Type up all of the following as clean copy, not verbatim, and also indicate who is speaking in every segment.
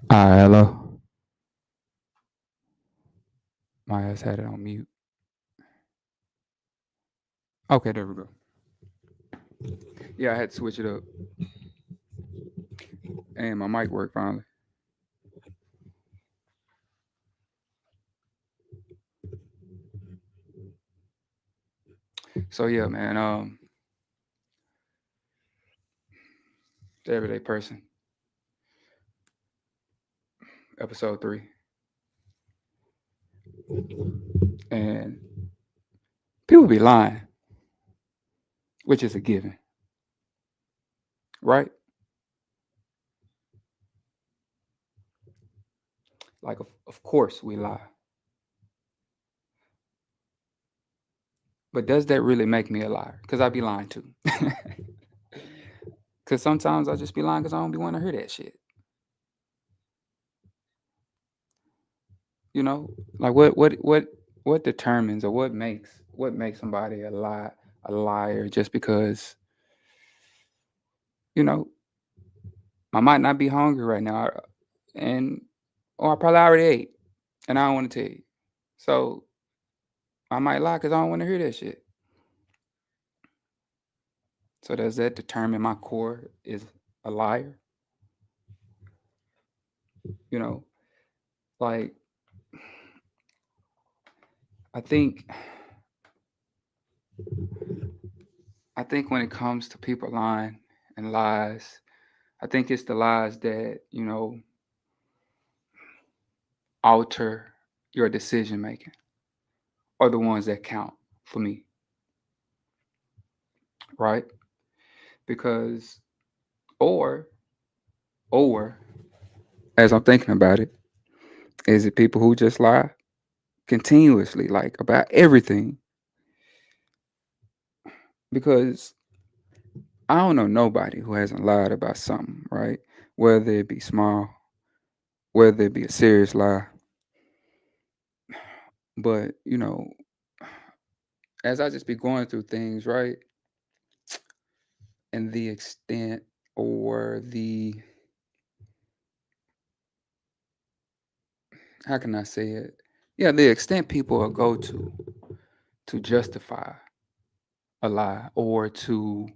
Speaker 1: Hello. My ass had it on mute. Okay, there we go. Yeah, I had to switch it up, and my mic worked finally. So yeah, man. The Everyday Person, episode 3, and people be lying, which is a given, right? Like, of course we lie, but does that really make me a liar? Because I be lying too. Because sometimes I just be lying because I don't be wanting to hear that shit. You know, like what determines or what makes somebody a liar just because you know I might not be hungry right now, and or I probably already ate, and I don't want to tell you. So I might lie because I don't want to hear that shit. So does that determine my core is a liar? You know, like I think I think when it comes to people lying and lies, I think it's the lies that alter your decision making are the ones that count for me, right? Because or or as I'm thinking about it, is it people who just lie continuously, like about everything? Because I don't know nobody who hasn't lied about something, right? Whether it be small, whether it be a serious lie. But, as I just be going through things, right? And the extent or how can I say it? Yeah, the extent people will go to justify a lie or to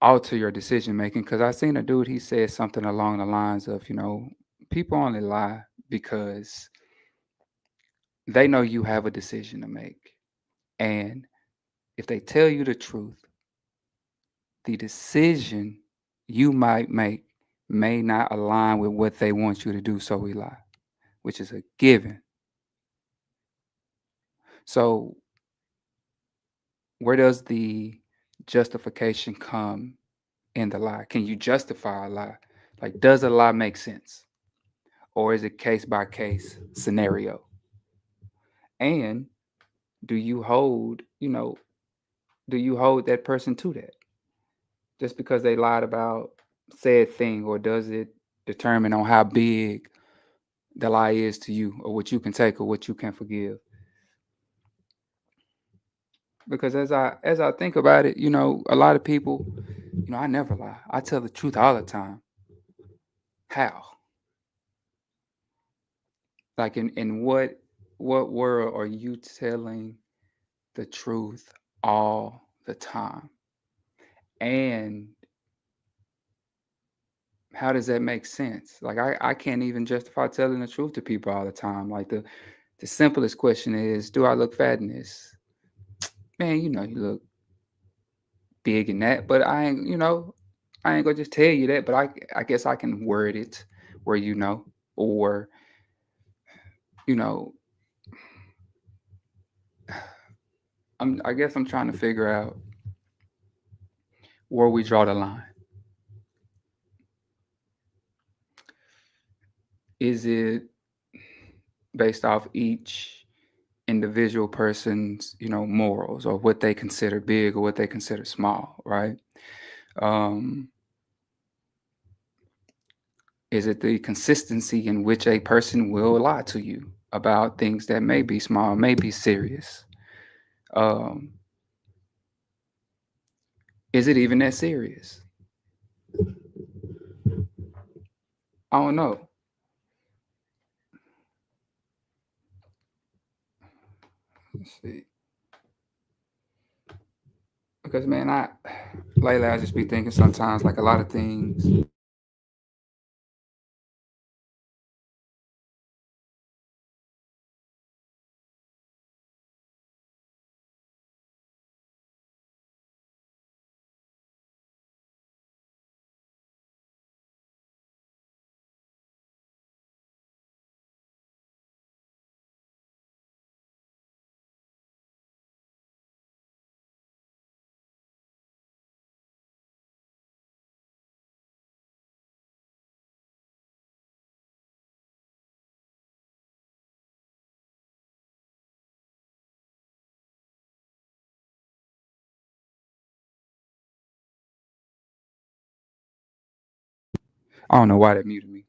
Speaker 1: alter your decision making. Because I seen a dude, he said something along the lines of, people only lie because they know you have a decision to make. And if they tell you the truth, the decision you might make may not align with what they want you to do. So we lie, which is a given. So where does the justification come in the lie? Can you justify a lie? Like, does a lie make sense? Or is it case by case scenario? And do you hold, do you hold that person to that? Just because they lied about said thing, or does it determine on how big the lie is to you, or what you can take or what you can forgive? Because as I think about it, a lot of people, I never lie. I tell the truth all the time. How? Like in what world are you telling the truth all the time? And how does that make sense? Like I can't even justify telling the truth to people all the time. Like the simplest question is, do I look fat in this? Man, you look big in that, but I ain't gonna just tell you that, but I guess I can word it where or you know, I guess I'm trying to figure out where we draw the line. Is it based off each individual person's, morals or what they consider big or what they consider small, right? Um, is it the consistency in which a person will lie to you about things that may be small, may be serious? Um, is it even that serious? I don't know. Let's see. Because man, lately I just be thinking sometimes like a lot of things. I don't know why that muted me.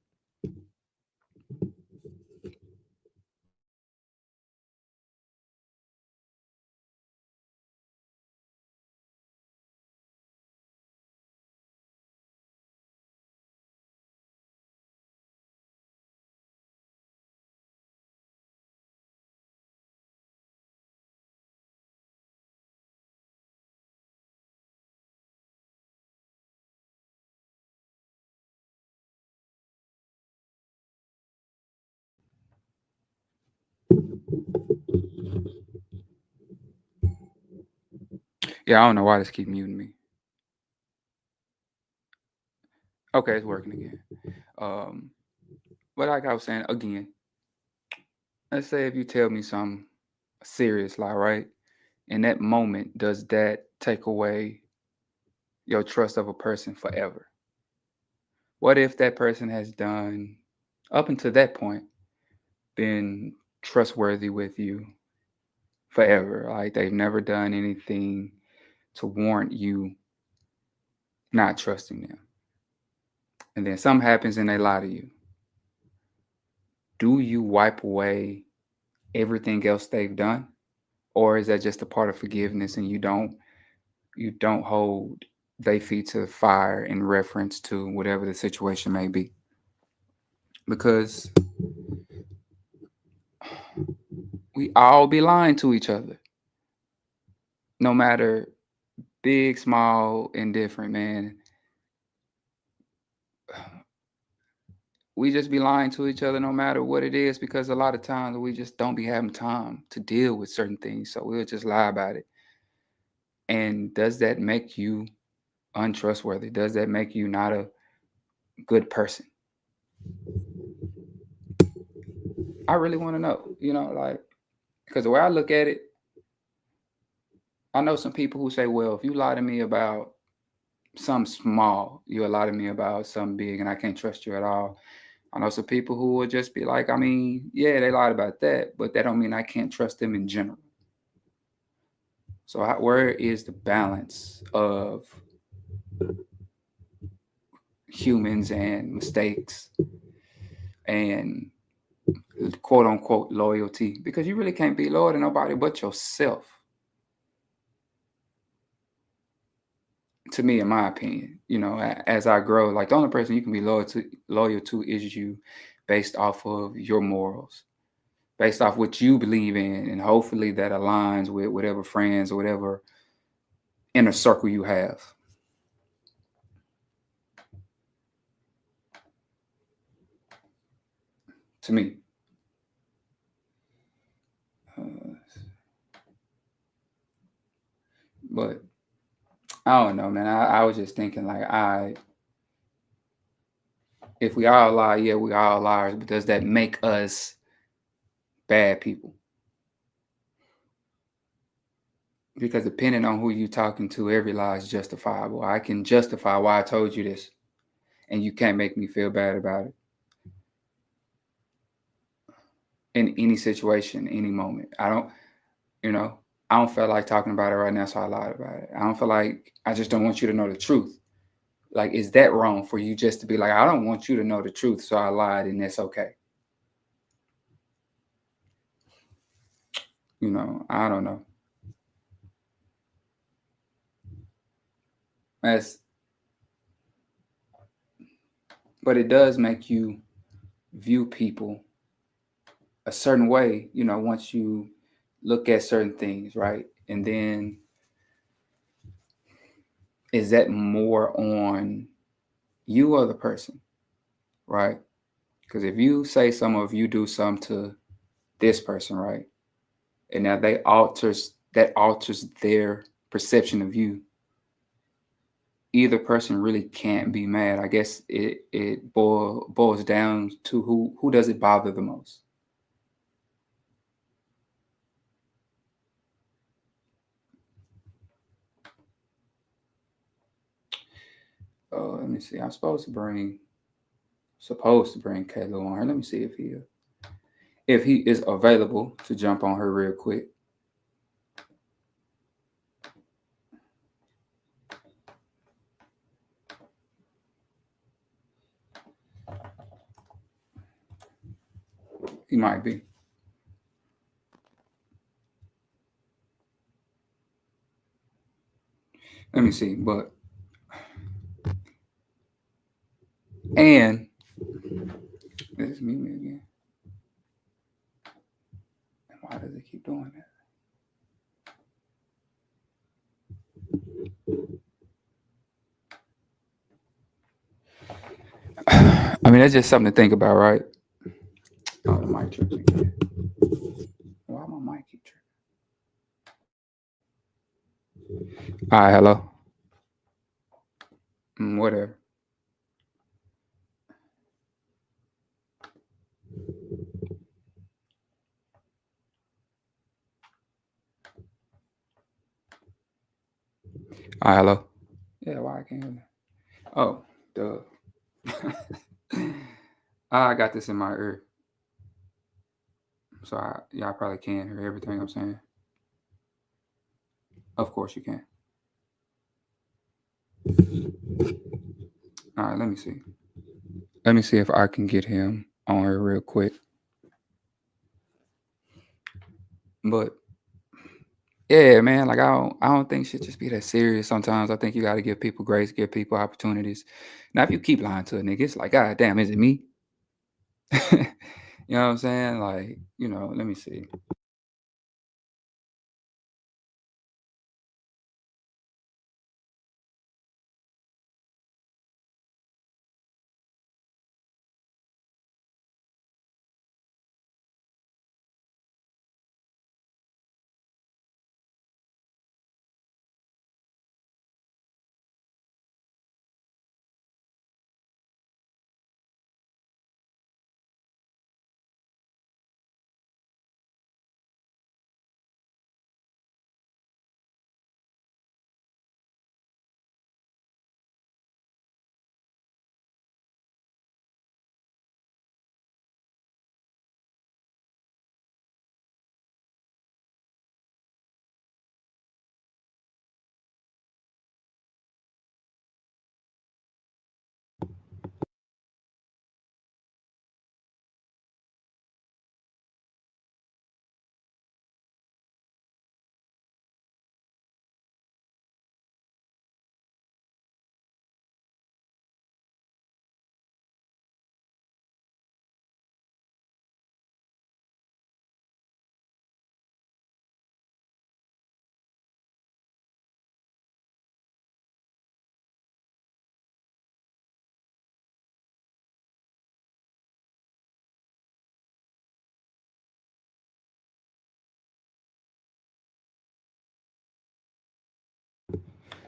Speaker 1: Yeah, I don't know why this keep muting me. Okay, it's working again. Um, but like I was saying again, let's say if you tell me some serious lie, right? In that moment, does that take away your trust of a person forever? What if that person has done, up until that point, been trustworthy with you forever? Like they've never done anything to warrant you not trusting them. And then something happens and they lie to you. Do you wipe away everything else they've done? Or is that just a part of forgiveness and you don't hold their feet to the fire in reference to whatever the situation may be? Because we all be lying to each other. No matter big, small, indifferent, man. We just be lying to each other no matter what it is, because a lot of times we just don't be having time to deal with certain things. So we'll just lie about it. And does that make you untrustworthy? Does that make you not a good person? I really want to know, like, because the way I look at it, I know some people who say, well, if you lie to me about something small, you lie to me about something big and I can't trust you at all. I know some people who will just be like, I mean, yeah, they lied about that, but that don't mean I can't trust them in general. So where is the balance of humans and mistakes and quote unquote loyalty? Because you really can't be loyal to nobody but yourself. To me, in my opinion, as I grow, like the only person you can be loyal to is you, based off of your morals, based off what you believe in, and hopefully that aligns with whatever friends or whatever inner circle you have. To me, uh, but I don't know, man. I was just thinking, like, if we all lie, yeah, we all liars, but does that make us bad people? Because depending on who you talking to, every lie is justifiable. I can justify why I told you this, and you can't make me feel bad about it in any situation, any moment. You know, I don't feel like talking about it right now, so I lied about it. I don't feel like, I just don't want you to know the truth. Like, is that wrong for you just to be like, I don't want you to know the truth, so I lied, and that's okay? I don't know. That's but it does make you view people a certain way, once you look at certain things, right? And then is that more on you or the person, right? Because if you say something or if you do something to this person, right? And now that alters their perception of you. Either person really can't be mad. I guess it boils down to who does it bother the most. Let me see. I'm supposed to bring Kayla on her. Let me see if he is available to jump on her real quick. He might be. Let me see. But and this is me again. And why does it keep doing that? I mean, that's just something to think about, right? Oh, the mic tripping again. Why my mic keep tripping? All right, hello. Whatever. All right, hello. Yeah, why I can't hear that? Oh, duh. I got this in my ear, so y'all probably can't hear everything I'm saying. Of course you can. All right, let me see. Let me see if I can get him on here real quick. But yeah, man, like I don't think shit just be that serious sometimes. I think you gotta give people grace, give people opportunities. Now if you keep lying to a nigga, it's like, God damn, is it me? You know what I'm saying? Like, let me see.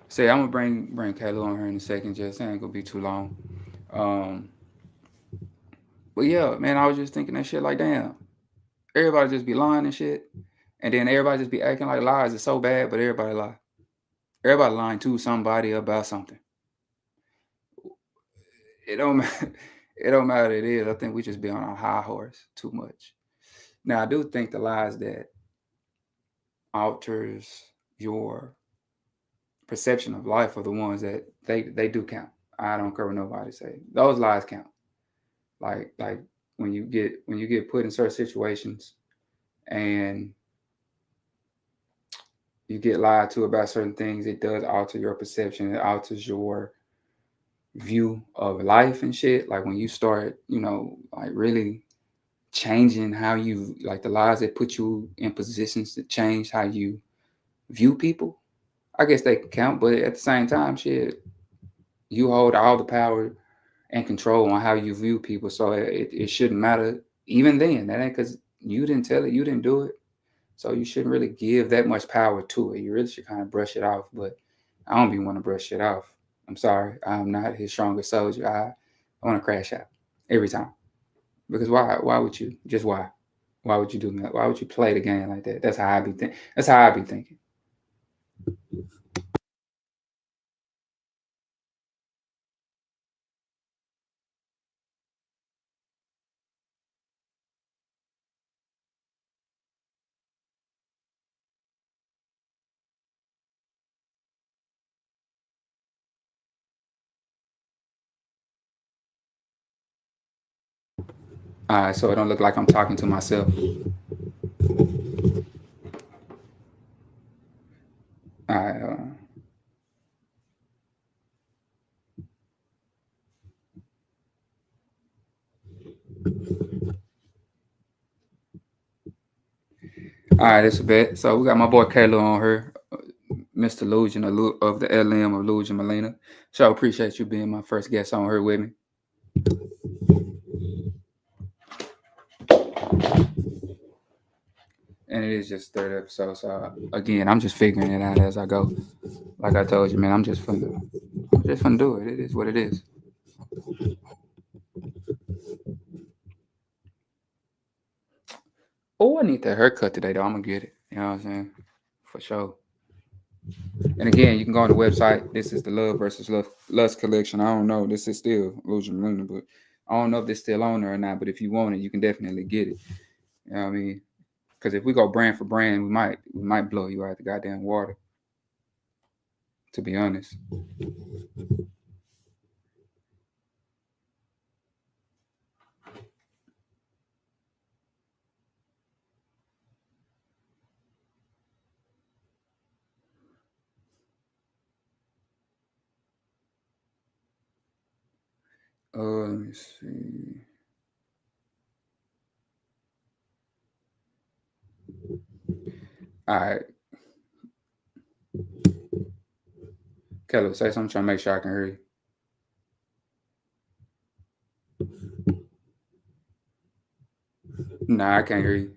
Speaker 1: Say I'm gonna bring Kayla on her in a second, just ain't gonna be too long. Um but yeah, man, I was just thinking that shit like damn. Everybody just be lying and shit. And then everybody just be acting like lies is so bad, but everybody lie. Everybody lying to somebody about something. It don't matter. It don't matter what it is. I think we just be on our high horse too much. Now I do think the lies that alters your perception of life are the ones that they do count. I don't care what nobody say. Those lies count. Like when you get put in certain situations and you get lied to about certain things, it does alter your perception. It alters view of life and shit, like when you start, like really changing how you like the lies that put you in positions to change how you view people, I guess they can count. But at the same time, shit, you hold all the power and control on how you view people. So it shouldn't matter even then. That ain't because you didn't tell it, you didn't do it. So you shouldn't really give that much power to it. You really should kind of brush it off. But I don't be want to brush it off. I'm sorry. I'm not his strongest soldier. I want to crash out every time. Because why? Why would you? Just why? Why would you do that? Why would you play the game like that? That's how I be thinking. That's how I be thinking. All right, so it don't look like I'm talking to myself. All right, all right, that's a bet. So we got my boy Kayla on her, Mr. Lugian of the LM of LouginMalena. So I appreciate you being my first guest on her with me. And it is just third episode. So again, I'm just figuring it out as I go. Like I told you, man, I'm just finna do it. It is what it is. Oh, I need that haircut today, though. I'm gonna get it. You know what I'm saying? For sure. And again, you can go on the website. This is the Love versus Lust collection. I don't know. This is still Illusion Luna, but I don't know if it's still on there or not. But if you want it, you can definitely get it. You know what I mean? Because if we go brand for brand, we might blow you out the goddamn water. To be honest. Let me see. All right, Kelly, say something. Trying to make sure I can hear you. Nah, I can't hear you.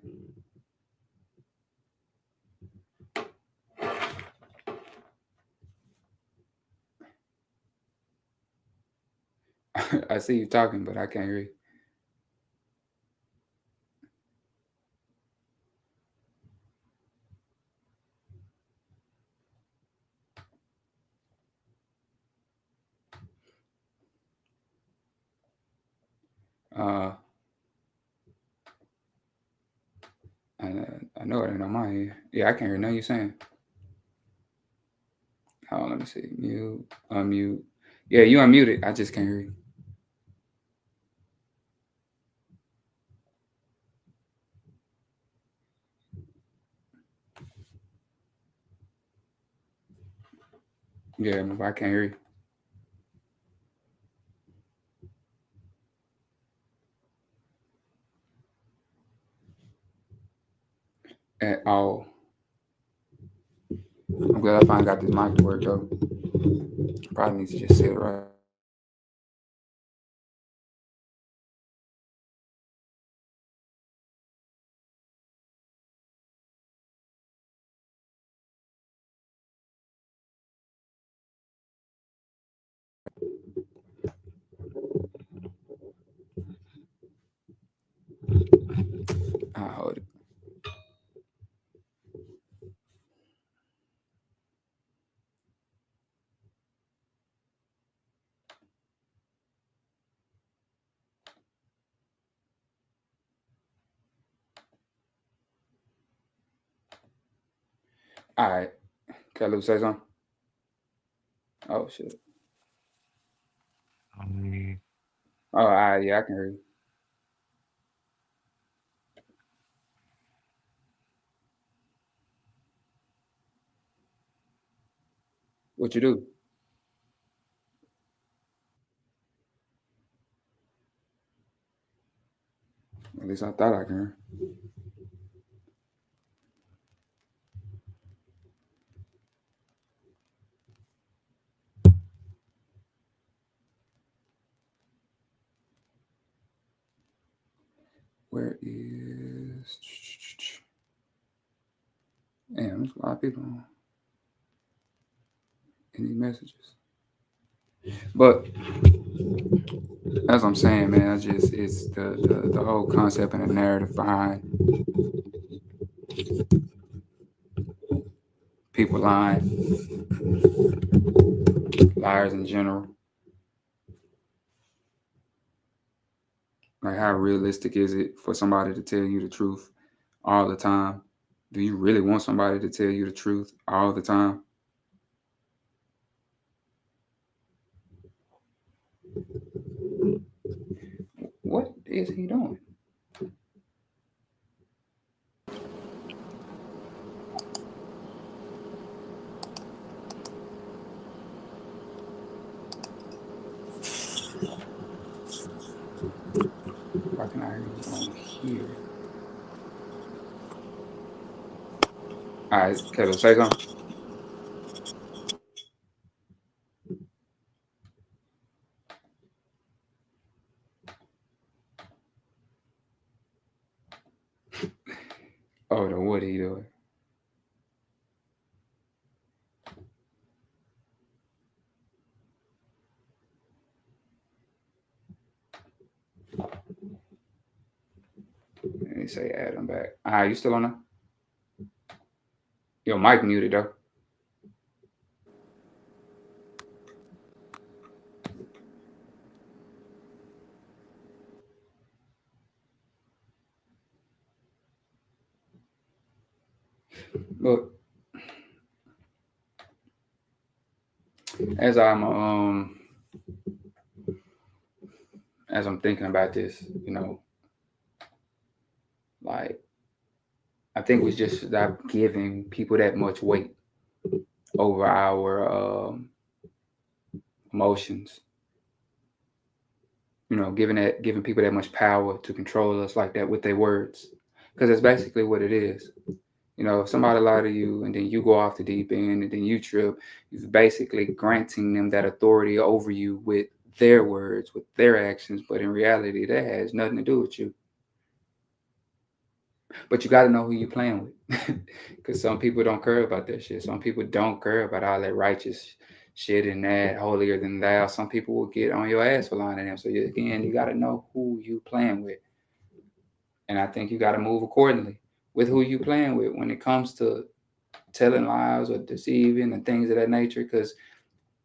Speaker 1: I see you talking, but I can't hear you. I, I know it ain't on my end. Yeah, I can't hear nothing you saying. Hold on, let me see. Mute, unmute. Yeah, you unmuted. I just can't hear you. Yeah, but I can't hear you at all. I'm glad I finally got this mic to work though. Probably needs to just sit right. I'll hold it. All right. Caleb, say something. Oh shit. Oh, all right. Yeah, I can hear you. What you do? At least I thought I can. Where is? Damn, there's a lot of people in these messages. But as I'm saying, man, it's the whole concept and the narrative behind people lying, liars in general. Like, how realistic is it for somebody to tell you the truth all the time? Do you really want somebody to tell you the truth all the time? What is he doing? Why can I hear you on here? All right, Caleb, say something. Oh, then what he doing? Let me say add him back. You still on there? Your mic muted though. Look, as I'm thinking about this, you know, like, I think we just stop giving people that much weight over our emotions. You know, giving people that much power to control us like that with their words, because that's basically what it is. You know, if somebody lie to you and then you go off the deep end and then you trip, you're basically granting them that authority over you with their words, with their actions. But in reality, that has nothing to do with you. But you got to know who you're playing with, because some people don't care about that shit. Some people don't care about all that righteous shit and that holier than thou. Some people will get on your ass for lying to them. So again, you got to know who you playing with, and I think you got to move accordingly with who you playing with when it comes to telling lies or deceiving and things of that nature. Because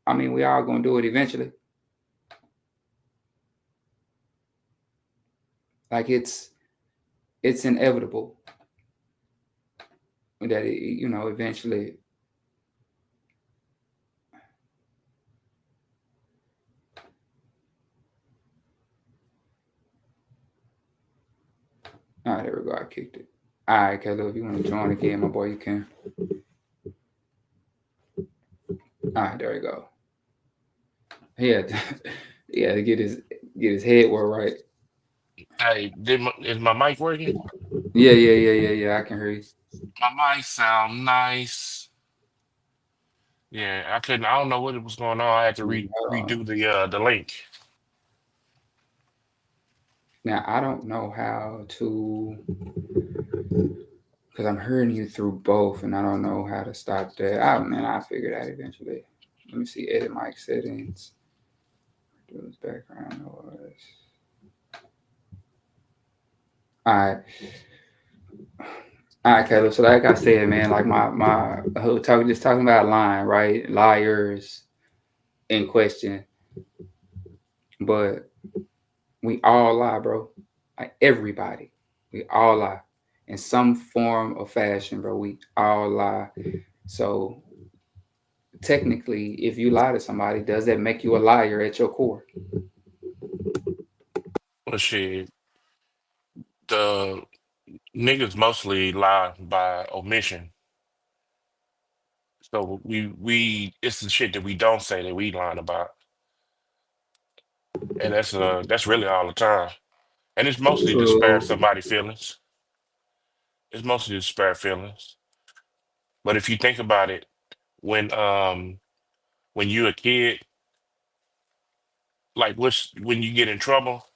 Speaker 1: I mean, we all gonna do it eventually. Like, it's inevitable that eventually. All right, there we go. I kicked it. All right, Caleb, if you want to join again, my boy, you can. All right, there we go. Yeah, yeah, to get his head well right.
Speaker 2: Hey, is my mic working?
Speaker 1: Yeah. I can hear you.
Speaker 2: My mic sound nice. Yeah, I couldn't. I don't know what was going on. I had to
Speaker 1: Hold on.
Speaker 2: redo the link.
Speaker 1: Now I don't know how to, because I'm hearing you through both, and I don't know how to stop that. Oh man, I'll figure that eventually. Let me see. Edit mic settings. Reduce background noise. All right. All right, Caleb. So like I said, man, like my talking about lying, right? Liars in question, but we all lie, bro. Like, everybody, we all lie in some form or fashion, bro. We all lie. So technically, if you lie to somebody, does that make you a liar at your core?
Speaker 2: Well, shit, the niggas mostly lie by omission. So we it's the shit that we don't say that we lying about, and that's really all the time. And it's mostly to spare
Speaker 1: True.
Speaker 2: somebody feelings. It's mostly to spare feelings. But if you think about it, when um when you a kid, like when you get in trouble,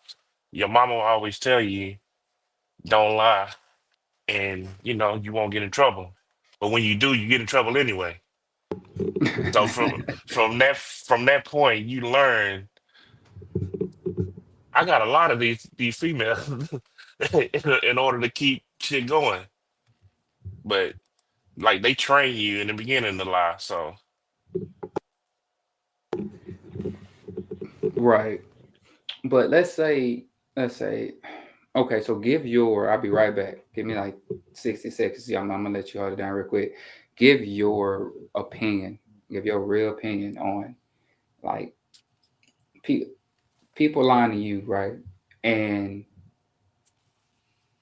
Speaker 2: your mama will always tell you, don't lie, and you won't get in trouble. But when you do, you get in trouble anyway. So from that point, you learn. I got a lot of these females in order to keep shit going, but like they train you in the beginning to lie. So
Speaker 1: Right. But let's say, okay, so I'll be right back. Give me like 60 seconds. Yeah, I'm gonna let you hold it down real quick. Give your opinion, give your real opinion on like pe- people lying to you, right? And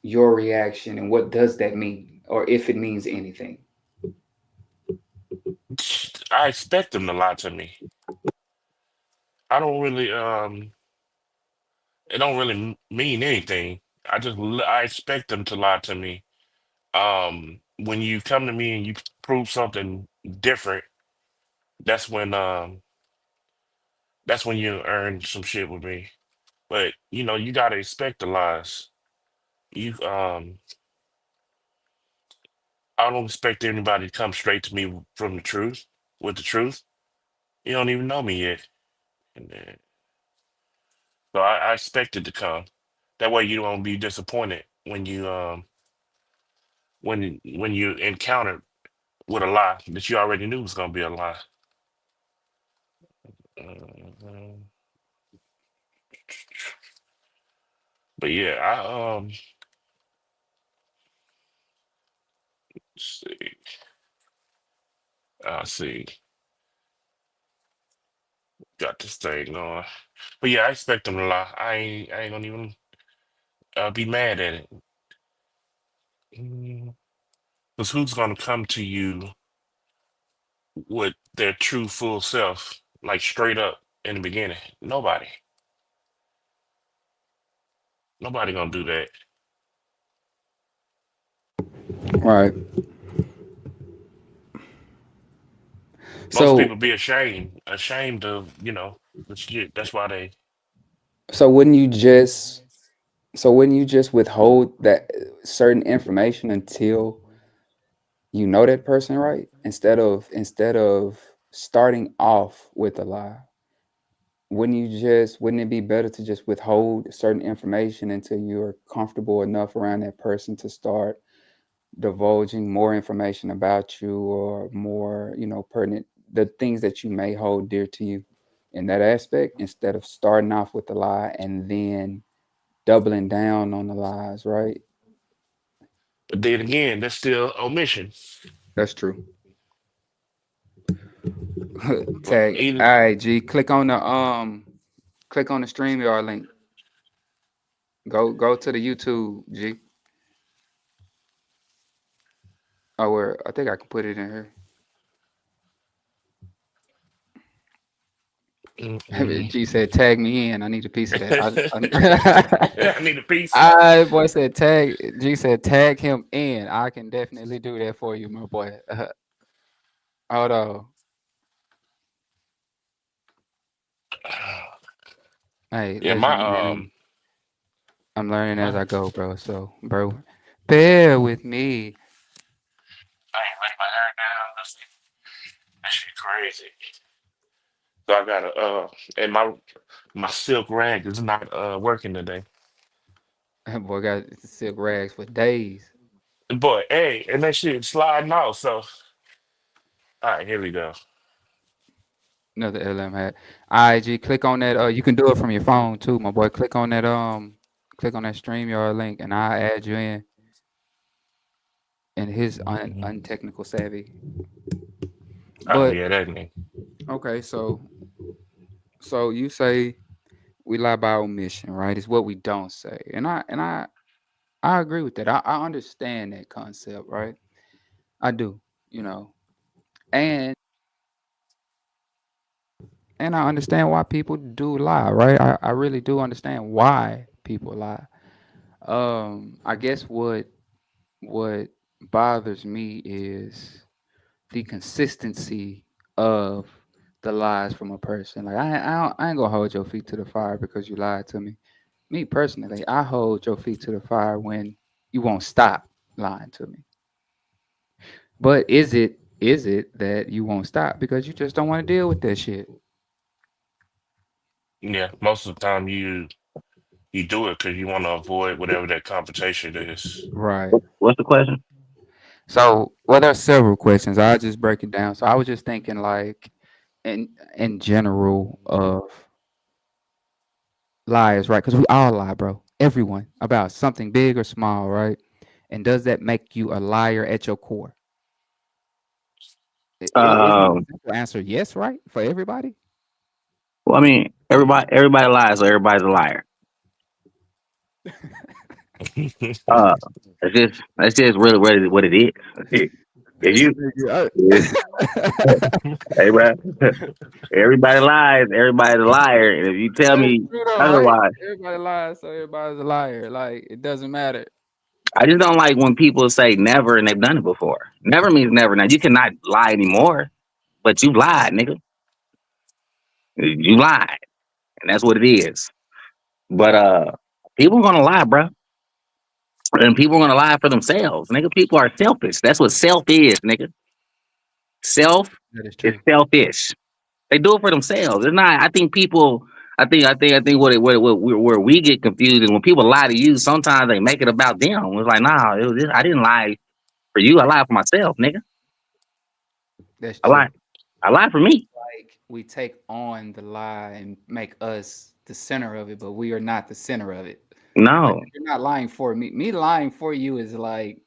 Speaker 1: your reaction and what does that mean, or if it means anything.
Speaker 2: I expect them to lie to me. I don't really it don't really mean anything. I expect them to lie to me. When you come to me and you prove something different, that's when um that's when you earn some shit with me. But you gotta expect the lies. You I don't expect anybody to come straight to me from the truth with the truth. You don't even know me yet. And so I expect it to come. That way you won't be disappointed when you encounter with a lie that you already knew was gonna be a lie. Uh, but yeah, see, see, got this thing going. But yeah, I expect them to lie. I ain't gonna even be mad at it. Because who's gonna come to you with their true full self, like straight up in the beginning? Nobody. Nobody gonna do that.
Speaker 1: Right.
Speaker 2: Most
Speaker 1: So
Speaker 2: people be ashamed of, the shit. That's why they.
Speaker 1: so wouldn't you just withhold that certain information until you know that person, right? Instead of starting off with a lie. Wouldn't it be better to just withhold certain information until you're comfortable enough around that person to start divulging more information about you, or more, pertinent, the things that you may hold dear to you in that aspect, instead of starting off with the lie and then doubling down on the lies, right?
Speaker 2: But then again, that's still omission.
Speaker 1: That's true.
Speaker 2: But
Speaker 1: Tag.
Speaker 2: either
Speaker 1: All right, G. Click on the StreamYard link. Go to the YouTube, G. Oh, where I think I can put it in here.
Speaker 2: mm-mm.
Speaker 1: G said, "Tag me in. I need a piece of that." I,
Speaker 2: I need a piece.
Speaker 1: I boy said, "Tag." G said, "Tag him in." I can definitely do that for you, my boy. Hold on. Hey,
Speaker 2: Yeah, my
Speaker 1: listen, man. I'm learning as I go, bro. So, bro, bear with me.
Speaker 2: I ain't let my hair down. That shit crazy. So I gotta and my silk rag is not working today.
Speaker 1: Boy got silk rags for days.
Speaker 2: Boy, hey, and that shit sliding out. So all right, here we go.
Speaker 1: Another LM hat. IG, click on that. You can do it from your phone too, my boy. Click on that StreamYard link, and I'll add you in. And his
Speaker 2: Mhm.
Speaker 1: untechnical savvy.
Speaker 2: Oh
Speaker 1: But
Speaker 2: yeah, that name.
Speaker 1: okay, so you say we lie by omission, right? It's what we don't say, and I agree with that. I understand that concept, right? I do, you know, and and I understand why people do lie, right? I really do understand why people lie. I guess what bothers me is the consistency of the lies from a person. Like I ain't gonna hold your feet to the fire because you lied to me. Me personally, I hold your feet to the fire when you won't stop lying to me. But is it that you won't stop because you just don't want to deal with that shit?
Speaker 2: Yeah, most of the time you do it because you want to avoid whatever that confrontation is.
Speaker 1: Right.
Speaker 3: What's the question?
Speaker 1: So, well, there's several questions. I'll just break it down. So, I was just thinking, like, in general of lies, right? Because we all lie, bro. Everyone about something big or small, right? And does that make you a liar at your core? Isn't the
Speaker 3: Um,
Speaker 1: simple answer yes, right, for everybody?
Speaker 3: well, I mean, everybody lies, so everybody's a liar. Uh, that's just really what it is. If
Speaker 1: This
Speaker 3: you,
Speaker 1: nigga.
Speaker 3: hey, bro, everybody lies, everybody's a liar, and if you tell
Speaker 1: That's
Speaker 3: me
Speaker 1: true though, right?
Speaker 3: otherwise,
Speaker 1: Everybody lies, so everybody's a liar. Like it doesn't matter.
Speaker 3: I just don't like when people say never and they've done it before. Never means never. Now you cannot lie anymore, but you lied, nigga. You lied, and that's what it is. But people gonna lie, bro. And people are gonna lie for themselves, nigga. People are selfish. That's what self is, nigga. Self
Speaker 1: That is
Speaker 3: is
Speaker 1: true.
Speaker 3: selfish. They do it for themselves. It's not. I think people. I think where we get confused is when people lie to you. Sometimes they make it about them. It's like, nah, I didn't lie for you. I lied for myself, nigga.
Speaker 1: That's
Speaker 3: I
Speaker 1: true.
Speaker 3: lied. I lied for me.
Speaker 1: Like we take on the lie and make us the center of it, but we are not the center of it. Like
Speaker 3: No.
Speaker 1: you're not lying for me. Me lying for you is like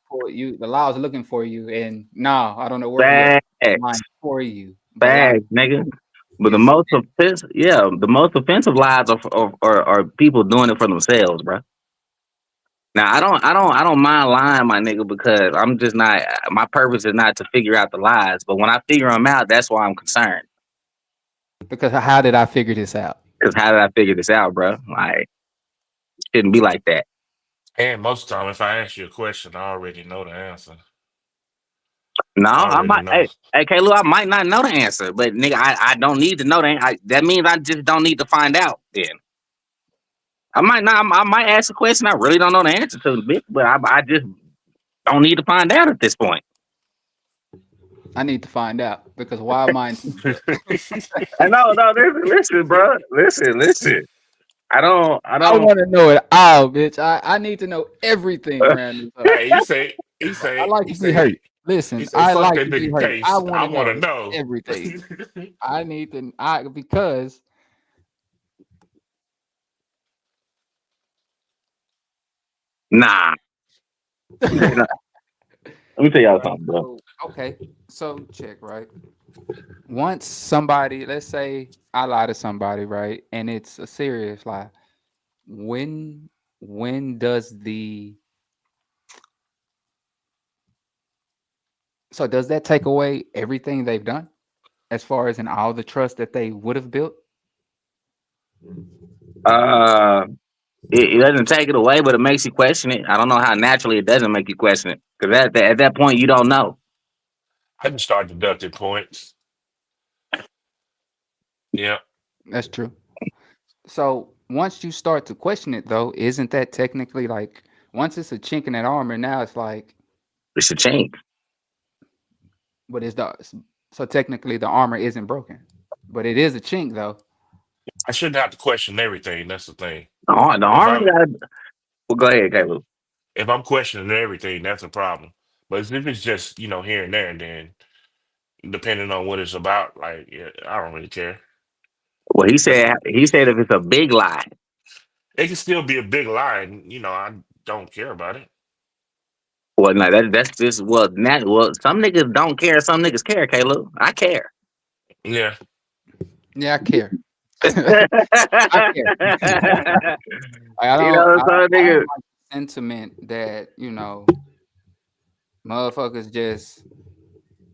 Speaker 1: for you. The law is looking for you, and no, I don't know where you at. I'm
Speaker 3: Facts,
Speaker 1: lying for you, but lying
Speaker 3: facts, nigga. But the
Speaker 1: is
Speaker 3: most offensive, yeah, the most offensive lies are people doing it for themselves, bro. Now I don't mind lying, my nigga, because I'm just not. My purpose is not to figure out the lies, but when I figure them out, that's why I'm concerned.
Speaker 1: because how did I figure this out?
Speaker 3: Because how did I figure this out, bro? Like, it shouldn't be like that.
Speaker 2: And most of the time, if I ask you a question, I already know the answer.
Speaker 3: No,
Speaker 2: I
Speaker 3: I
Speaker 2: already
Speaker 3: might.
Speaker 2: know.
Speaker 3: Hey, Caleb, I might not know the answer, but nigga, I don't need to know that. That means I just don't need to find out. Then I might not. I might ask a question I really don't know the answer to, bitch, but I just don't need to find out at this point.
Speaker 1: I need to find out because why am I in tension?
Speaker 3: I know, no, listen, bro, listen. I
Speaker 1: I
Speaker 3: don't.
Speaker 1: want to know it all, bitch. I need to know everything around this hoe.
Speaker 2: Hey,
Speaker 1: I like
Speaker 2: he
Speaker 1: to be
Speaker 2: say,
Speaker 1: hurt.
Speaker 2: he
Speaker 1: Listen,
Speaker 2: say,
Speaker 1: I
Speaker 2: fuck
Speaker 1: like
Speaker 2: that
Speaker 1: to be
Speaker 2: nigga
Speaker 1: hurt. I
Speaker 2: case.
Speaker 1: want
Speaker 2: I
Speaker 1: to
Speaker 2: want to
Speaker 1: know
Speaker 2: know.
Speaker 1: everything. I need to. I because
Speaker 3: Nah, let me tell you, let me tell y'all
Speaker 1: right.
Speaker 3: something, bro.
Speaker 1: So okay. So check right. Once somebody, let's say I lie to somebody, right, and it's a serious lie. When when does the so does that take away everything they've done as far as in all the trust that they would have built?
Speaker 3: Uh, it doesn't take it away, but it makes you question it. I don't know how naturally it doesn't make you question it, because at that point you don't know.
Speaker 2: I just start deducting points. Yeah,
Speaker 1: That's true. So once you start to question it, though, isn't that technically like once it's a chink in that armor? Now it's like,
Speaker 3: It's a change.
Speaker 1: but it's the so technically the armor isn't broken, but it is a chink though.
Speaker 2: I shouldn't have to question everything. That's the thing.
Speaker 3: The
Speaker 2: If
Speaker 3: army
Speaker 2: I
Speaker 3: got. Well, go ahead, Caleb.
Speaker 2: if I'm questioning everything, that's a problem. But if it's just here and there, and then depending on what it's about, like yeah, I don't really care.
Speaker 3: Well, he
Speaker 2: That's
Speaker 3: said if it's a big lie.
Speaker 2: it can still be a big lie, and I don't care about it.
Speaker 3: Well, no, that's just some niggas don't care, some niggas care, Caleb. I care.
Speaker 2: Yeah,
Speaker 1: Yeah, I care.
Speaker 3: You
Speaker 1: I care. I don't.
Speaker 3: know, some
Speaker 1: I don't
Speaker 3: niggas.
Speaker 1: like the sentiment that motherfuckers just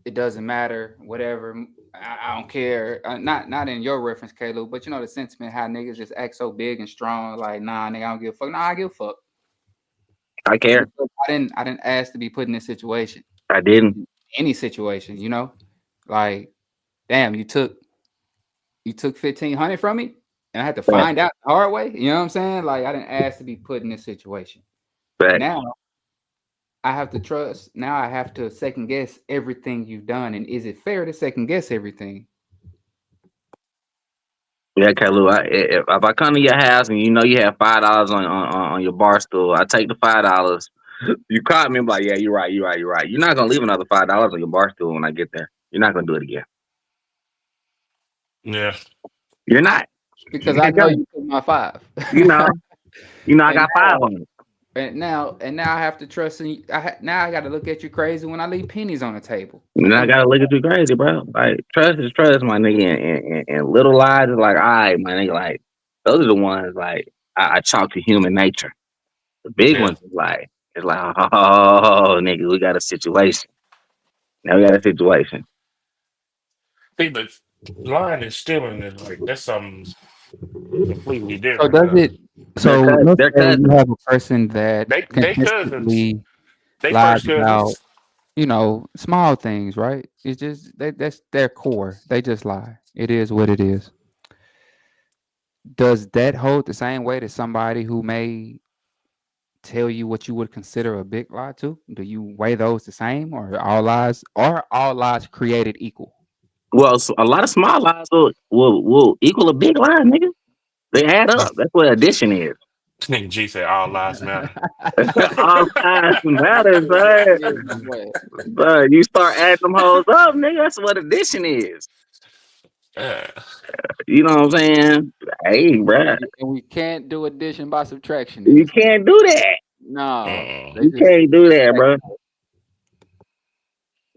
Speaker 1: it doesn't matter whatever. I don't care. Not in your reference, Caleb, but you know the sentiment how niggas just act so big and strong. Like, nah, nigga, I don't give a fuck. Nah, I give a fuck.
Speaker 3: I care.
Speaker 1: Because I didn't ask to be put in this situation.
Speaker 3: I didn't.
Speaker 1: Any situation, you know? Like, damn, you took 1,500 from me and I had to
Speaker 3: Fact.
Speaker 1: find out the hard way. You know what I'm saying? Like, I didn't ask to be put in this situation.
Speaker 3: Fact.
Speaker 1: Now I have to trust. Now I have to second guess everything you've done. And is it fair to second guess everything?
Speaker 3: Yeah, Kalu. If I come to your house and you know you have $5 on your bar stool, I take the $5. You caught me, I'm like, yeah, you're right, you're right, you're right. You're not gonna leave another $5 on your bar stool when I get there. You're not gonna do it again.
Speaker 2: Yeah.
Speaker 3: You're not.
Speaker 1: Because I know you took my five.
Speaker 3: You know, I
Speaker 1: and
Speaker 3: got five on it.
Speaker 1: and now I have to trust in you. Now I got to look at you crazy when I leave pennies on the table.
Speaker 3: And I gotta look at you crazy, bro. Like trust is trust, my nigga. And little lies is like, all right, my nigga. Like those are the ones like I chalk to human nature. The big
Speaker 2: Yeah.
Speaker 3: ones is like it's like, oh, nigga, we got a situation. Now we got a situation.
Speaker 2: See, but lying and stealing is like that's something completely
Speaker 1: So
Speaker 2: different
Speaker 1: does
Speaker 2: though.
Speaker 1: it? So let's
Speaker 3: They're
Speaker 1: say you
Speaker 3: cousins.
Speaker 1: have a person that
Speaker 2: They cousins.
Speaker 1: consistently
Speaker 2: They
Speaker 1: lies
Speaker 2: first
Speaker 1: about,
Speaker 2: cousins.
Speaker 1: small things, right? It's just that's their core. They just lie. It is what it is. Does that hold the same weight as somebody who may tell you what you would consider a big lie too? Do you weigh those the same, or are all lies created equal?
Speaker 3: Well, so a lot of small lies will equal a big lie, nigga. They add up. That's what addition is.
Speaker 2: Nigga G said all lives matter.
Speaker 3: All lies matter, bro.
Speaker 1: Yeah, boy.
Speaker 3: But you start adding them hoes up, nigga. That's what addition is.
Speaker 2: Yeah.
Speaker 3: You know what I'm saying? Hey, bro,
Speaker 1: And we can't do addition by subtraction in
Speaker 3: you
Speaker 1: this.
Speaker 3: can't do that.
Speaker 1: No,
Speaker 2: Mm.
Speaker 1: they
Speaker 3: You
Speaker 1: just
Speaker 3: can't do that, bro.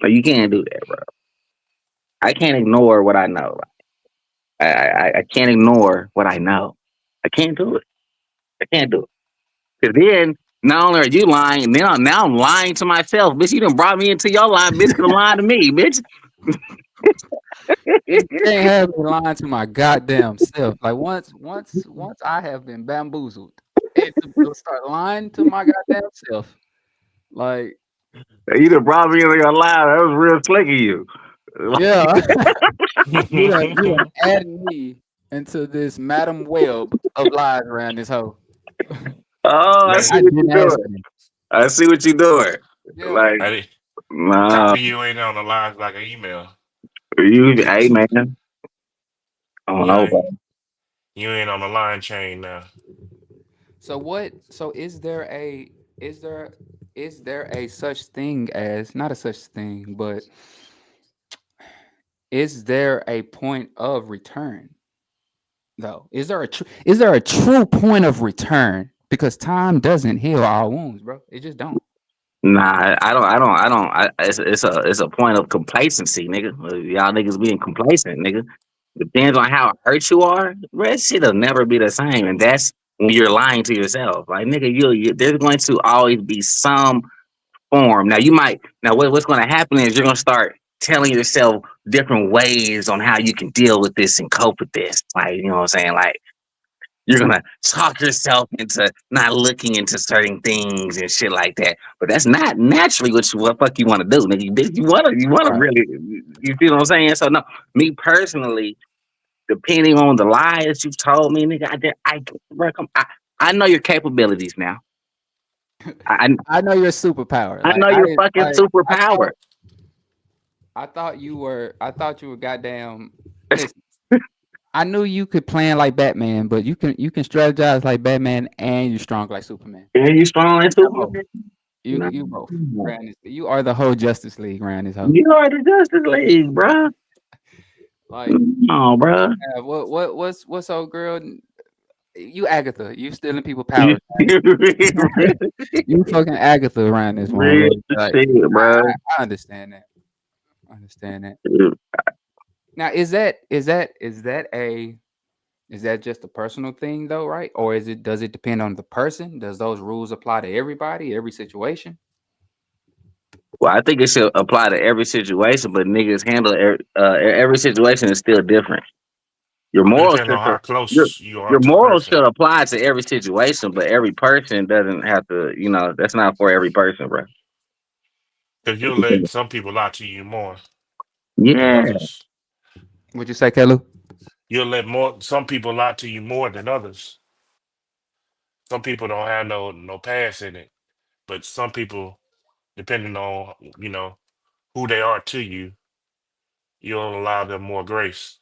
Speaker 3: No, you can't do that, bro. I can't ignore what I know. I can't ignore what I know. I can't do it. I can't do it. Because then, not only are you lying, now I'm lying to myself. Bitch, you done brought me into your line. Bitch, could have lied to me, bitch.
Speaker 1: you can't have me lying to my goddamn self. Like once I have been bamboozled and to start lying to my goddamn self. Like,
Speaker 3: You done brought me into your line. That was real slick of you.
Speaker 1: yeah, you done added me into this Madam Web of lies around this hoe.
Speaker 3: Oh, I
Speaker 2: Hey,
Speaker 3: see
Speaker 1: I
Speaker 3: what
Speaker 1: didn't
Speaker 3: you're
Speaker 1: ask
Speaker 3: doing.
Speaker 1: for this.
Speaker 3: I see what you're doing.
Speaker 1: Yeah.
Speaker 3: Like,
Speaker 2: hey,
Speaker 3: nah,
Speaker 2: copy you in on the lines like an email.
Speaker 3: hey, man. I don't
Speaker 2: You
Speaker 3: know, bro.
Speaker 2: ain't you ain't on the line chain now.
Speaker 1: So is there is there a such thing as not a such thing, but is there a point of return though? Is there a true point of return? Because time doesn't heal all wounds, bro. It just don't.
Speaker 3: Nah, it's a point of complacency, nigga. Y'all niggas being complacent, nigga. Depends on how hurt you are. Red shit'll never be the same, and that's when you're lying to yourself. Like, nigga, there's going to always be some form. Now, what's going to happen is you're going to start telling yourself different ways on how you can deal with this and cope with this. Like, you know what I'm saying? Like, you're gonna talk yourself into not looking into certain things and shit like that. But that's not naturally what fuck you want to do, nigga. You wanna
Speaker 1: Right.
Speaker 3: really, you feel what I'm saying? So no, me personally, depending on the lies you've told me, nigga, bro, I know your capabilities now. I
Speaker 1: I know your superpower.
Speaker 3: I
Speaker 1: Like
Speaker 3: know
Speaker 1: I
Speaker 3: your
Speaker 1: didn't
Speaker 3: fucking
Speaker 1: like
Speaker 3: superpower.
Speaker 1: I thought you were goddamn listen. I knew you could plan like Batman, but you can strategize like Batman and you're strong like Superman.
Speaker 3: And you strong like
Speaker 1: You got both.
Speaker 3: Superman.
Speaker 1: You both.
Speaker 3: No.
Speaker 1: You are the whole Justice League around this hoe.
Speaker 3: You are the Justice League, bro.
Speaker 1: Like,
Speaker 3: No, bro.
Speaker 1: what's old girl? You Agatha. You stealing people
Speaker 3: You
Speaker 1: powers. You fucking Agatha around this
Speaker 3: real
Speaker 1: motherfucker. Like,
Speaker 3: shit, bro.
Speaker 1: I understand that. I understand that. Now, is that just a personal thing though, right? Or does it depend on the person? Does those rules apply to everybody, every situation?
Speaker 3: Well, I think it should apply to every situation, but niggas handle every situation is still different. Your
Speaker 2: It
Speaker 3: morals
Speaker 2: depends
Speaker 3: should
Speaker 2: on how
Speaker 3: your
Speaker 2: close you are
Speaker 3: your
Speaker 2: to the
Speaker 3: morals
Speaker 2: person.
Speaker 3: should apply to every situation, but every person doesn't have to. That's not for every person, bro.
Speaker 2: Because you'll let some people lie to you more than
Speaker 3: Yeah,
Speaker 2: others.
Speaker 1: What'd you say, Kelu?
Speaker 2: You'll let some people lie to you more than others. Some people don't have no past in it, but some people, depending on who they are to you, you'll allow them more grace.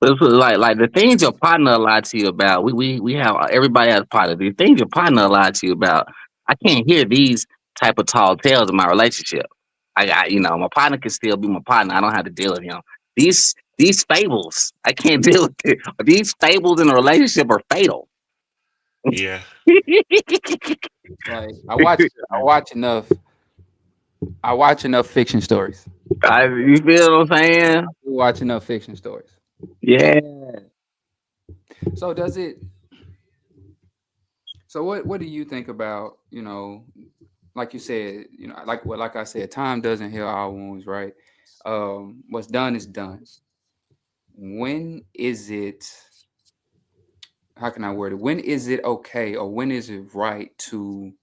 Speaker 3: but it's like the things your partner lied to you about. We have everybody has a partner. The things your partner lied to you about. I can't hear these type of tall tales in my relationship. My partner can still be my partner. I don't have to deal with him. These fables, I can't deal with it. These fables in a relationship are fatal.
Speaker 2: Yeah,
Speaker 1: Like I watch enough fiction stories.
Speaker 3: You feel what I'm saying?
Speaker 1: I watch enough fiction stories.
Speaker 3: Yeah.
Speaker 1: So does it? So what do you think about like you said, like I said, time doesn't heal all wounds, right? What's done is done. When is it? How can I word it? When is it okay, or when is it right to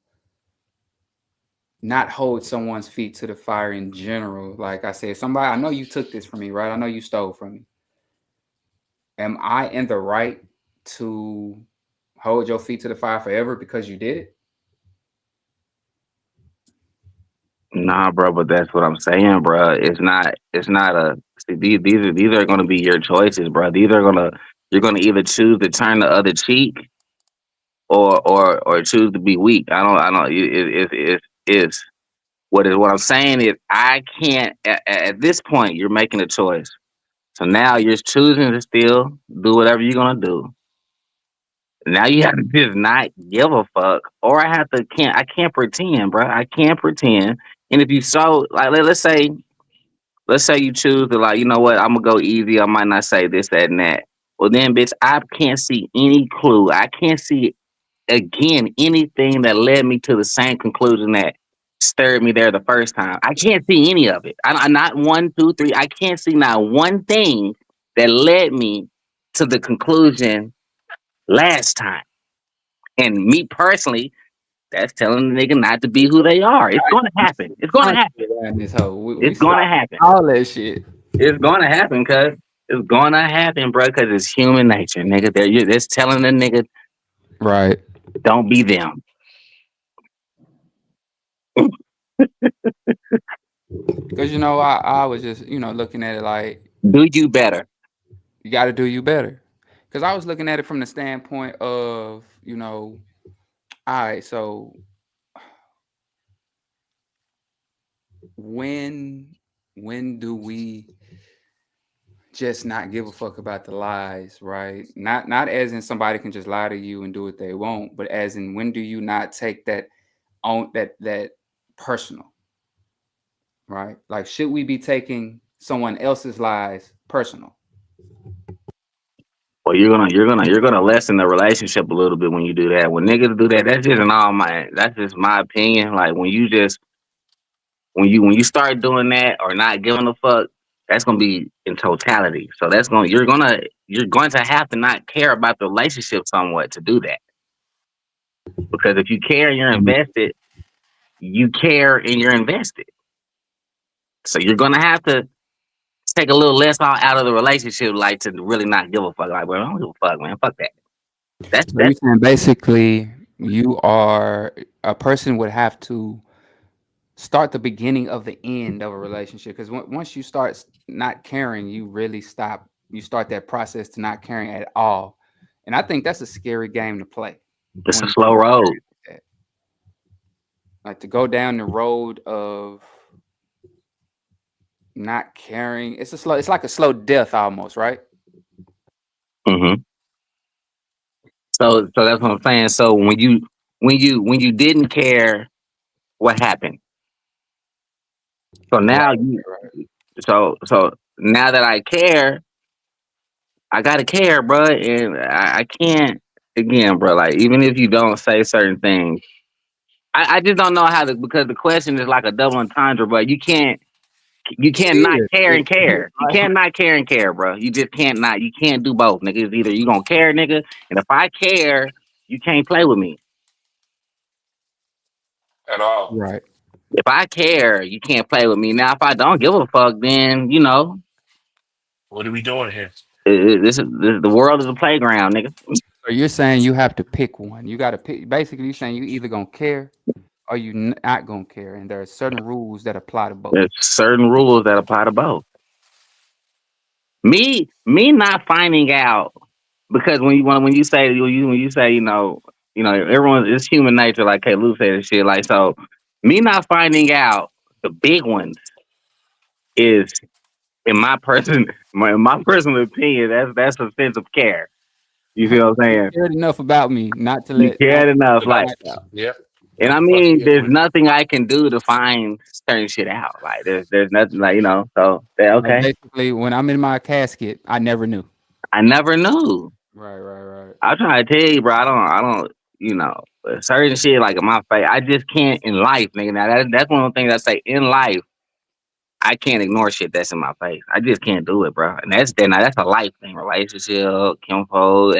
Speaker 1: not hold someone's feet to the fire in general? Like I said, somebody, I know you took this from me, right? I know you stole from me. Am I in the right to hold your feet to the fire forever because you did it?
Speaker 3: Nah, bro, but that's what I'm saying, bro. It's not a see, these are gonna be your choices, bro. You're gonna either choose to turn the other cheek or choose to be weak. I don't it's what I'm saying is I can't at this point you're making a choice. So now you're choosing to still do whatever you're gonna do. Now you have to just not give a fuck, or I can't pretend, bro. I can't pretend. And if you so like, let's say you choose to like, you know what, I'm gonna go easy. I might not say this, that, and that. Well, then, bitch, I can't see any clue. I can't see again anything that led me to the same conclusion that stirred me there the first time. I can't see any of it. I not one, two, three. I can't see not one thing that led me to the conclusion last time. And me personally, that's telling the nigga not to be who they are. It's gonna happen. It's gonna happen.
Speaker 1: Around this hoe, we
Speaker 3: It's
Speaker 1: saw
Speaker 3: gonna happen.
Speaker 1: all that shit.
Speaker 3: It's gonna happen, cuz it's gonna happen, bro. Cause it's human nature, nigga. They're just telling the nigga,
Speaker 1: Right.
Speaker 3: don't be them.
Speaker 1: Because I was just looking at it like
Speaker 3: Do you better.
Speaker 1: you got to do you better. Because I was looking at it from the standpoint of all right, so when when do we just not give a fuck about the lies, right? Not as in somebody can just lie to you and do what they want, but as in when do you not take that on that personal, right? Like should we be taking someone else's lies personal?
Speaker 3: Well, you're gonna lessen the relationship a little bit when you do that. When niggas do that, that's just my opinion. Like when you start doing that or not giving a fuck, that's gonna be in totality. So you're going to have to not care about the relationship somewhat to do that. Because if you care and you're invested, you care and you're invested. So you're gonna have to take a little less out of the relationship, like to really not give a fuck. Like, well, I don't give a fuck, man. Fuck that. That's
Speaker 1: So you
Speaker 3: that's
Speaker 1: saying basically you are a person would have to start the beginning of the end of a relationship because once you start not caring, you really stop. You start that process to not caring at all, and I think that's a scary game to play
Speaker 3: just a
Speaker 1: when
Speaker 3: slow
Speaker 1: you're
Speaker 3: road.
Speaker 1: like that. Like to go down the road of not caring. It's like a slow death almost, right?
Speaker 3: hmm So that's what I'm saying. So when you didn't care, what happened? So
Speaker 1: Right,
Speaker 3: now
Speaker 1: right.
Speaker 3: so now that I care, I gotta care, bro, and I can't again, bro. Like even if you don't say certain things, I just don't know how to because the question is like a double entendre, but you
Speaker 1: It
Speaker 3: can't not
Speaker 1: is.
Speaker 3: care
Speaker 1: It
Speaker 3: and care. You
Speaker 1: is.
Speaker 3: can't not care and care, bro. You just can't not. You can't do both, nigga. It's either you gonna care, nigga, and if I care, you can't play with me.
Speaker 2: at all.
Speaker 1: Right.
Speaker 3: If I care, you can't play with me. Now, if I don't give a fuck, then
Speaker 2: What are we doing here?
Speaker 3: this the world is a playground, nigga.
Speaker 1: So you're saying you have to pick one. You got to pick. Basically, you're saying you either gonna care or you not gonna care, and there are certain rules that apply to both.
Speaker 3: There's certain rules that apply to both. Me not finding out because when you say when you say everyone it's human nature like K. Lou said and shit like so. Me not finding out the big ones is in my personal opinion that's a sense of care. You feel what I'm
Speaker 1: You
Speaker 3: saying?
Speaker 1: cared enough about me not to
Speaker 3: You
Speaker 1: let not
Speaker 3: cared enough,
Speaker 2: To
Speaker 3: like,
Speaker 2: not,
Speaker 1: to find out.
Speaker 2: yep,
Speaker 3: and
Speaker 2: not
Speaker 3: I
Speaker 2: to fuck
Speaker 3: mean,
Speaker 2: you up
Speaker 3: there's
Speaker 2: with it.
Speaker 3: nothing I can do to find certain shit out. Like, there's nothing like So yeah,
Speaker 1: Like
Speaker 3: okay.
Speaker 1: basically, when I'm in my casket, I never knew.
Speaker 3: I never knew.
Speaker 1: Right, right, right.
Speaker 3: I try to tell you, bro. I don't. But certain shit like in my face, I just can't in life, nigga. Now that's one of the things I say in life. I can't ignore shit that's in my face. I just can't do it, bro. And that's a life thing, relationship, kinfolk.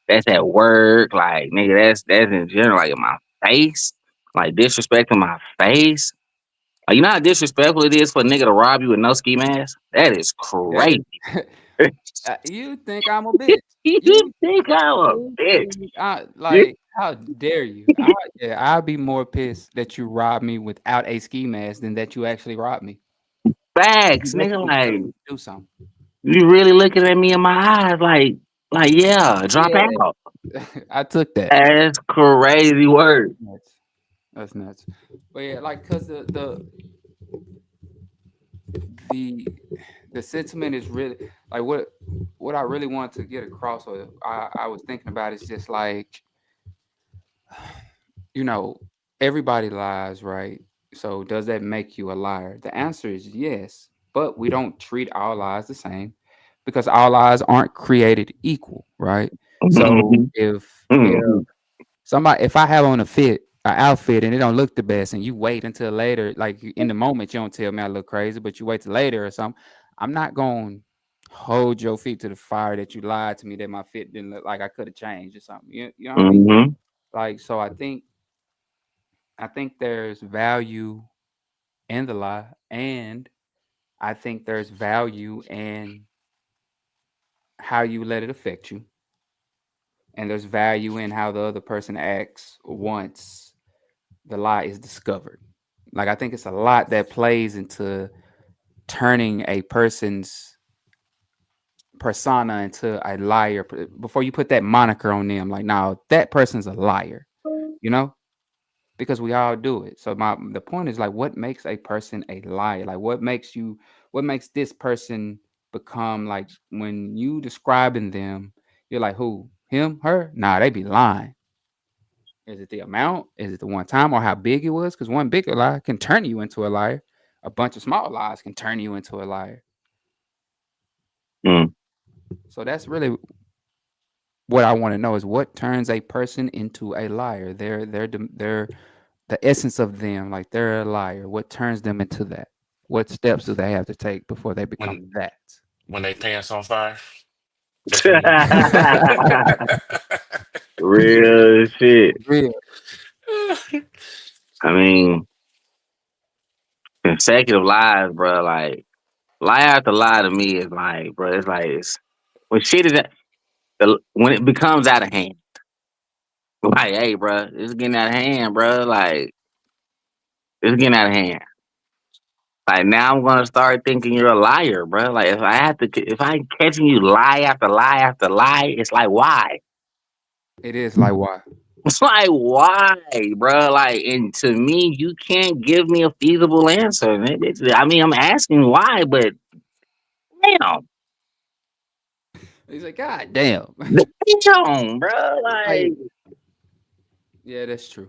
Speaker 3: That's at work, like nigga. That's in general, like in my face, like disrespect in my face. Like, you know how disrespectful it is for a nigga to rob you with no ski mask? That is
Speaker 1: That
Speaker 3: crazy.
Speaker 1: is, you think I'm a bitch?
Speaker 3: You
Speaker 1: You
Speaker 3: think I'm a
Speaker 1: you
Speaker 3: bitch?
Speaker 1: think I like? How dare you? I'll be more pissed that you robbed me without a ski mask than that you actually robbed me. You
Speaker 3: Facts, nigga.
Speaker 1: basically
Speaker 3: Like
Speaker 1: told me to do something.
Speaker 3: you really looking at me in my eyes, like yeah, drop
Speaker 1: Yeah,
Speaker 3: out.
Speaker 1: I took that.
Speaker 3: That's crazy
Speaker 1: That's
Speaker 3: word.
Speaker 1: nuts. That's nuts. But yeah, like, cause the the sentiment is really like what I really want to get across, or I was thinking about is just like, you know, everybody lies, right? So does that make you a liar? The answer is yes, but we don't treat all lies the same because all lies aren't created equal, right? So
Speaker 3: Mhm,
Speaker 1: if
Speaker 3: mhm,
Speaker 1: somebody, if I have on a outfit and it don't look the best, and you wait until later, like in the moment, you don't tell me I look crazy, but you wait till later or something, I'm not going to hold your feet to the fire that you lied to me that my fit didn't look like I could have changed or something. You know what I mean?
Speaker 3: mhm,
Speaker 1: Like, so I think there's value in the lie, and I think there's value in how you let it affect you, and there's value in how the other person acts once the lie is discovered. Like, I think it's a lot that plays into turning a person's persona into a liar before you put that moniker on them. Like, now that person's a liar, you know, because we all do it. So the point is like, what makes a person a liar? Like, what makes this person become like when you describing them, you're like, who, him, her? Nah, they be lying. Is it the amount? Is it the one time or how big it was? Because one big lie can turn you into a liar. A bunch of small lies can turn you into a liar.
Speaker 3: mhm.
Speaker 1: So that's really what I want to know is what turns a person into a liar. They're the essence of them, like they're a liar. What turns them into that? What steps do they have to take before they
Speaker 2: When
Speaker 1: become that?
Speaker 2: when they pants on fire, that's when you.
Speaker 3: Real shit.
Speaker 1: Real.
Speaker 3: I mean, consecutive lies, bro. Like lie after lie to me is like, bro. It's when shit is when it becomes out of hand. Like, hey, bro, it's getting out of hand, bro. Like, it's getting out of hand. Like now, I'm gonna start thinking you're a liar, bro. Like if I'm catching you lie after lie after lie, it's like why?
Speaker 1: It is like why?
Speaker 3: It's like why, bro? Like, and to me, you can't give me a feasible answer. I mean, I'm asking why, but damn,
Speaker 1: He's like, God damn.
Speaker 3: damn, bro.
Speaker 1: Like,
Speaker 3: Like,
Speaker 1: yeah, that's true.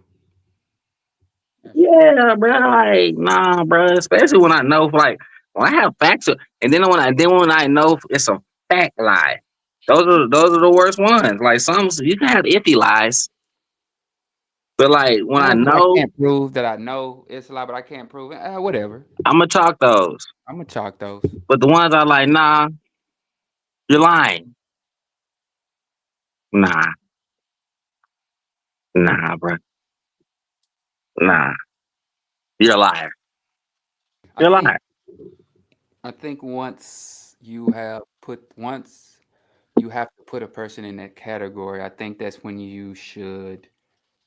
Speaker 1: That's true.
Speaker 3: yeah, bro. Like, nah, bro. Especially when I know, like, when I have facts, and then when I know it's a fact lie, those are the worst ones. Like, some you can have iffy lies. But like when
Speaker 1: I
Speaker 3: I
Speaker 1: don't feel like I
Speaker 3: know,
Speaker 1: can't prove that I know it's a lie, but I can't prove it. Whatever.
Speaker 3: I'm gonna chalk those.
Speaker 1: I'm gonna chalk those.
Speaker 3: But the ones I like, nah, you're lying. Nah, nah, bro. Nah, you're a liar.
Speaker 1: I
Speaker 3: You're a
Speaker 1: think
Speaker 3: liar.
Speaker 1: I think once you have to put a person in that category, I think that's when you should.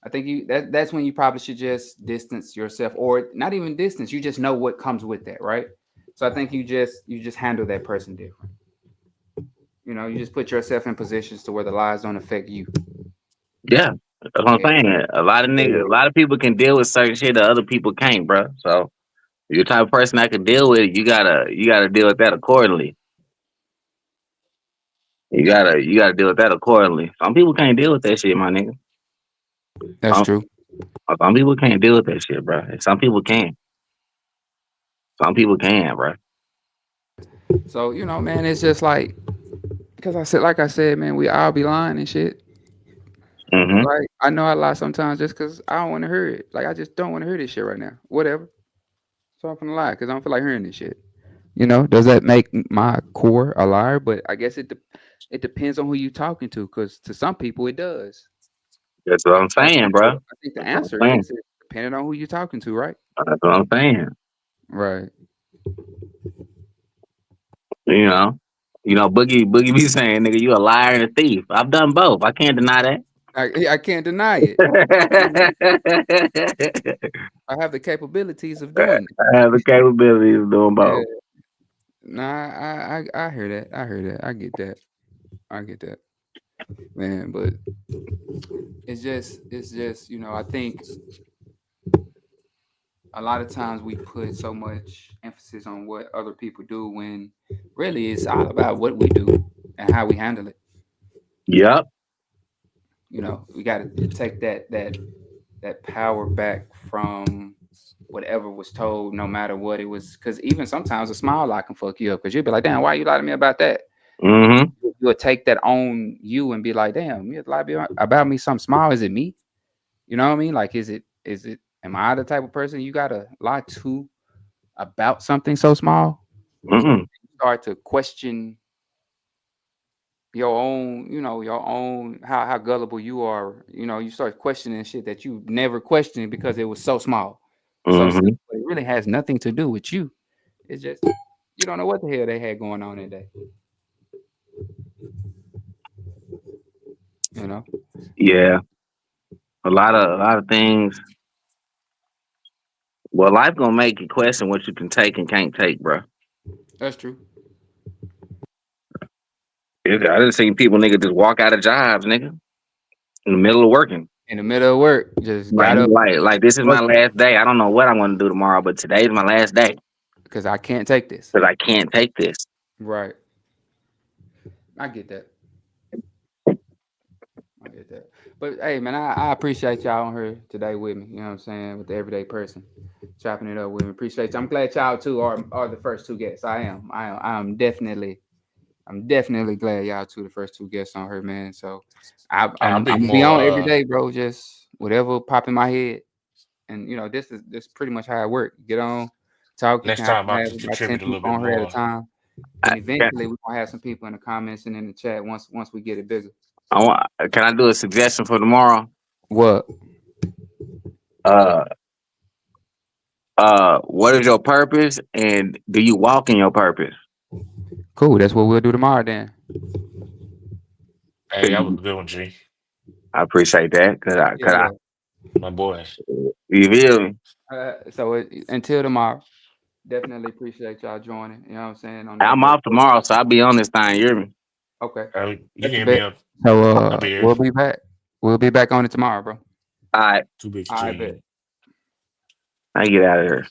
Speaker 1: I think that's when you probably should just distance yourself, or not even distance. You just know what comes with that, right? So I think you just handle that person different. You just put yourself in positions to where the lies don't affect you.
Speaker 3: Yeah, that's what I'm
Speaker 1: Yeah,
Speaker 3: saying. A lot of niggas, a lot of people can deal with certain shit that other people can't, bro. So if you're the type of person that can deal with it, you gotta deal with that accordingly. You gotta deal with that accordingly. Some people can't deal with that shit, my nigga.
Speaker 1: that's
Speaker 3: Some,
Speaker 1: true.
Speaker 3: some people can't deal with that shit, bro. And some people can. Some people can, bro.
Speaker 1: So man, it's just because like I said, man, we all be lying and shit.
Speaker 3: Hmm.
Speaker 1: Like I know I lie sometimes just because I don't want to hear it. Like I just don't want to hear this shit right now. Whatever. So I'm gonna lie because I don't feel like hearing this shit. Does that make my core a liar? But I guess it depends on who you talking to. Because to some people it does.
Speaker 3: That's what I'm
Speaker 1: So
Speaker 3: saying, bro.
Speaker 1: I think the
Speaker 3: That's what I'm
Speaker 1: answer
Speaker 3: saying.
Speaker 1: is it depending on who you're talking to, right?
Speaker 3: That's what I'm saying.
Speaker 1: Right.
Speaker 3: You know, Boogie be saying, nigga, you a liar and a thief. I've done both. I can't deny
Speaker 1: I can't deny it. You know,
Speaker 3: that.
Speaker 1: I have the capabilities of
Speaker 3: I
Speaker 1: doing it.
Speaker 3: have the capability of doing
Speaker 1: Yeah.
Speaker 3: both.
Speaker 1: Nah, I hear that. I hear that. I get that. I get that. Man, but it's just I think a lot of times we put so much emphasis on what other people do when really it's all about what we do and how we handle it.
Speaker 3: Yep.
Speaker 1: We got to take that power back from whatever was told, no matter what it was. Because even sometimes a smile lie can fuck you up. Because you'll be like, damn, why you lie to me about that?
Speaker 3: Mm-hmm.
Speaker 1: You'll take that on you and be like, damn, you lie about me. Some smile. Is it me? You know what I mean? Like, is it? Am I the type of person you gotta lie to about something so small?
Speaker 3: Mm-mm.
Speaker 1: Start to question your own how gullible you are. You start questioning shit that you never questioned because it was so small, so simple.
Speaker 3: Mm-hmm.
Speaker 1: It really has nothing to do with you. It's just you don't know what the hell they had going on that day. You know,
Speaker 3: Yeah. A lot of things. Well, life gonna make you question what you can take and can't take, bro.
Speaker 1: that's true.
Speaker 3: I done seen people, nigga, just walk out of jobs, nigga, in the middle of working.
Speaker 1: In the middle of work, just
Speaker 3: Like,
Speaker 1: got up
Speaker 3: like this is my
Speaker 1: work
Speaker 3: last day. I don't know what I'm gonna do tomorrow, but today's my last day
Speaker 1: because I can't take this.
Speaker 3: because I can't take this.
Speaker 1: Right, I get that. I get that. But hey, man, I appreciate y'all on here today with me. You know what I'm saying? With the everyday person, chopping it up with me. Appreciate you. I'm glad y'all two are the first two guests. I'm definitely glad y'all two the first two guests on her, man. So
Speaker 2: I'll
Speaker 1: I'm
Speaker 2: be
Speaker 1: gonna be
Speaker 2: more
Speaker 1: on every day, bro. Just whatever pop in my head, and this is pretty much how it works. Get on, talk. You
Speaker 2: next
Speaker 1: can have,
Speaker 2: time I
Speaker 1: have
Speaker 2: can
Speaker 1: about 10
Speaker 2: contribute a little
Speaker 1: people
Speaker 2: bit
Speaker 1: on her at a
Speaker 2: more.
Speaker 1: time.
Speaker 3: I,
Speaker 1: Then eventually we're gonna have some people in the comments and in the chat once we get it bigger.
Speaker 3: I want. Can I do a suggestion for tomorrow?
Speaker 1: What?
Speaker 3: Uh, what is your purpose, and do you walk in your purpose?
Speaker 1: Cool. That's what we'll do tomorrow then.
Speaker 2: Hey, that was a good one, G.
Speaker 3: I appreciate that,
Speaker 1: Yeah.
Speaker 2: My boy.
Speaker 3: you feel me?
Speaker 1: So until tomorrow, definitely appreciate y'all joining. You know what I'm saying on the
Speaker 3: I'm
Speaker 1: everyday.
Speaker 3: off tomorrow, so I'll be on this thing. You hear me?
Speaker 1: Okay,
Speaker 2: You
Speaker 1: that's a
Speaker 2: hear me
Speaker 1: bet.
Speaker 2: up?
Speaker 1: So
Speaker 2: I'll be here.
Speaker 1: we'll be back. We'll be back on it tomorrow, bro.
Speaker 3: All right,
Speaker 2: Too big
Speaker 1: I bet.
Speaker 2: G.
Speaker 3: I get out of here.